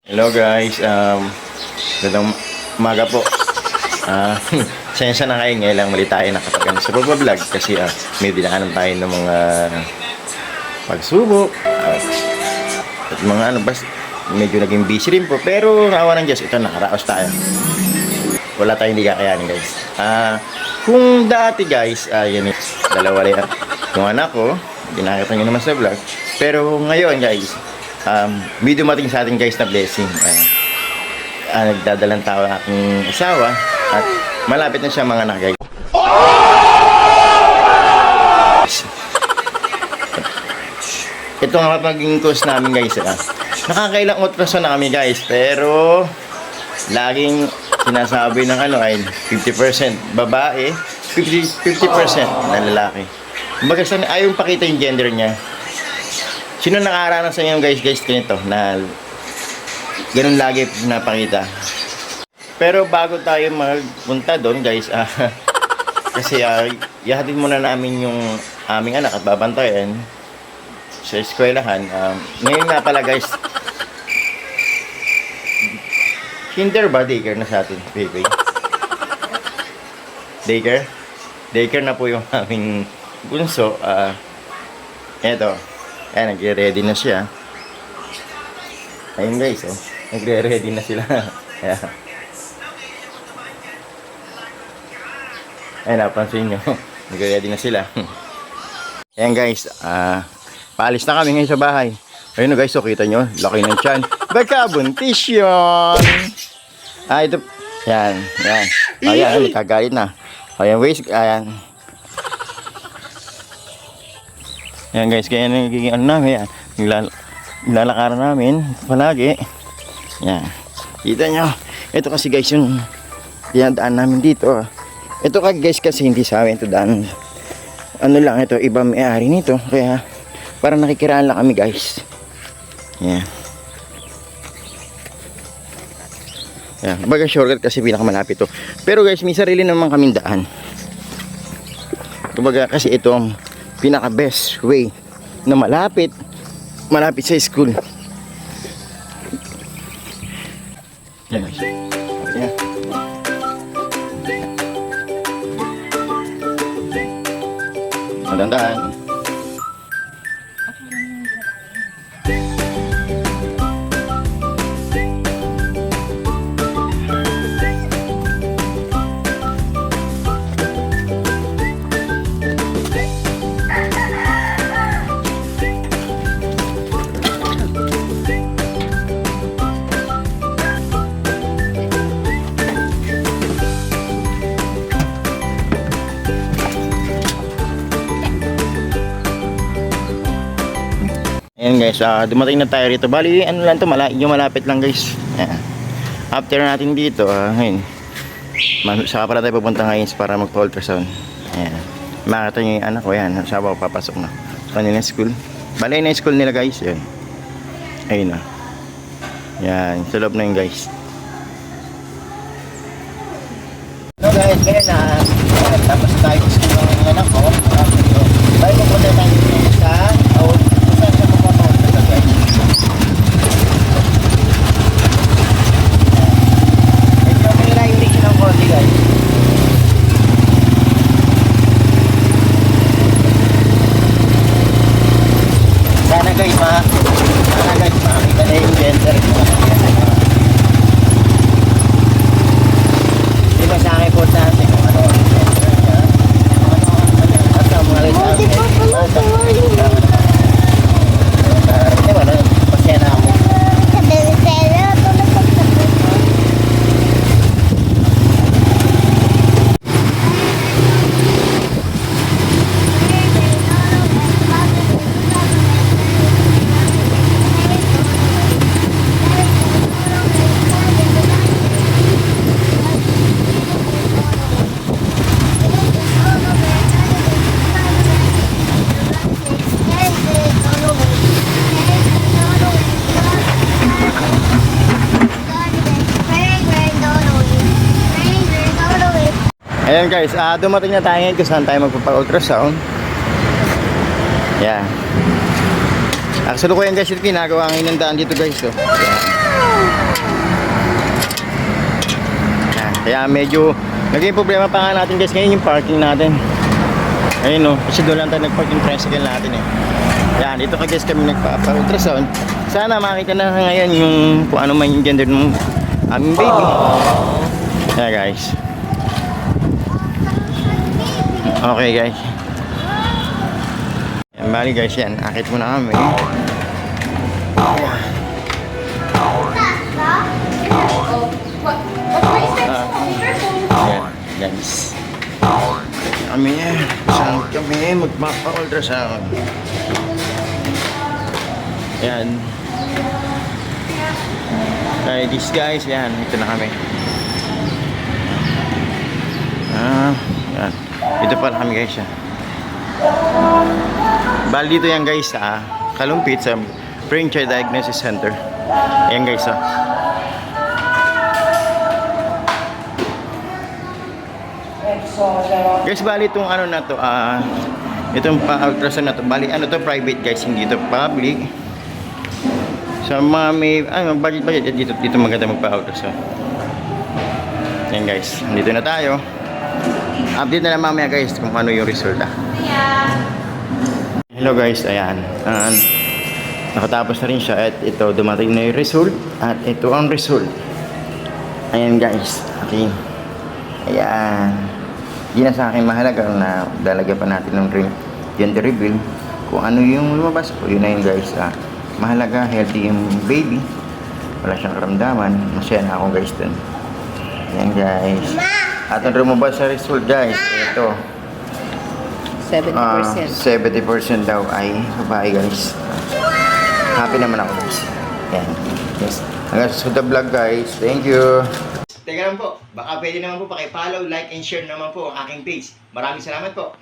Hello guys, gandang umaga po. Sensya na kayo, ngayon lang muli tayo nakapag sa pag-vlog kasi may dinaanan tayo ng mga pagsubok at mga medyo naging busy rin po, pero awa ng Diyos, ito nakaraos tayo. Wala tayong hindi kakayanin guys. Kung dati guys, yan dalawa rin yung anak ko, ginakita nyo naman sa vlog, pero ngayon guys, may dumating sa atin guys na blessing. Nagdadalang tao ang aking asawa at malapit na siya mga anak guys. Ito nga maging course namin guys. Nakakailang ultrasound na kami guys, pero laging sinasabi ng ay 50% babae, 50% na lalaki. Kumbaga ayaw pakita yung gender niya. Sino nakaranas sa inyo guys ganito na ganun lagi pinapakita? Pero bago tayo magpunta doon guys, kasi ihatid muna namin yung aming anak at babantayan sa eskwelahan. Ngayon nga pala guys, kinder ba? Daycare na sa atin, baby. Daycare? Daycare na po yung aming bunso. Eto. Ayan, nagre-ready na siya. Ayun guys, nagre-ready na sila. Ayan, napansin nyo. Nagre-ready na sila. Ayan guys, paalis na kami ngayon sa bahay. Ayun guys, kita nyo, laki ng tiyan. Baka buntis yun. Ito. Ayan, ayan. Ayan, kagalit na. Ayan guys, ayan. Ayan guys, kaya nagiging namin, nilalakaran namin palagi. Ayan, kita nyo. Ito kasi guys yung dinadaan namin dito. Ito guys kasi hindi sa amin ito daan. Ano lang ito, iba may-ari nito. Kaya parang nakikiraan lang kami guys. Ayan. Ayan, baga shortcut kasi pinakamalapit to. Pero guys, may sarili naman kaming daan. Kumbaga kasi ito pinaka best way na malapit sa school. Yan guys. Yan. Madandaan. Ayan guys, dumating na tayo rito. Bali, ano lang to, malapit lang guys. Ayan. After natin dito, ngayon, saka pala tayo pupunta ngayon para magpa-ultrasound. Ayan. Makita nyo yung anak ko, ayan, sabi ko papasok na sa kanilang school. Bali na yung school nila guys, ayan. Ayun na. Ayan, sa loob na yun guys. Hello guys, ngayon tapos tayo sa school ng anak ko. Bali, pupunta tayo sa sana guys makakita na yung gender. Di ba sa akin po sa atin kung ano yung gender niya, at ang mga rin sa akin di ba na pasya na ako. Ayan guys, dumating na tayo ngayon kung saan tayo magpapa-ultrasound. Yeah. Kasalukuyan guys, ito ginagawa ngayon ng daan dito guys. Oh. Yan. Kaya medyo naging problema pa nga natin guys ngayon yung parking natin. Ayun oh, kasi doon lang tayo nag-park yung tricycle natin eh. Yan, dito ka guys kami nagpa-ultrasound. Sana makita na ngayon yung kung ano man yung gender ng aming baby. Yeah guys. Okay guys. Yan, bali guys yan, akit muna kami. Yan guys. Kami saan kami magpapa-ultrasound. Yan. Okay, this guys, yan, ito na kami. Yan. Ito pala kami guys. Bali dito yan guys sa Kalumpit sa Brain Child Diagnosis Center. Ayan guys Guys, bali itong ano na to, itong pa-ultrasound na to, bali ano to, private guys, hindi to public. Sa mga may, budget, dito maganda magpa-ultrasound. Yan guys, dito na tayo. Update na lang mamaya guys kung ano yung resulta. Hello guys, ayan. Nakatapos na rin siya at ito, dumating na yung result. At ito ang result. Ayan guys, okay. Ayan. Hindi na sa akin mahalaga na lalagyan pa natin ng gender reveal. Kung ano yung lumabas po, yun na yun guys. Mahalaga, healthy yung baby. Wala siyang karamdaman. Masaya na ako guys dun. Ayan guys. At ang lumabas sa result guys, ito. 70%. 70% daw ay babae guys. Happy naman ako guys. Ayan. Yes. Hanggang sa the vlog guys. Thank you. Teka naman po, baka pwede naman po paki-follow, like, and share naman po ang aking page. Maraming salamat po.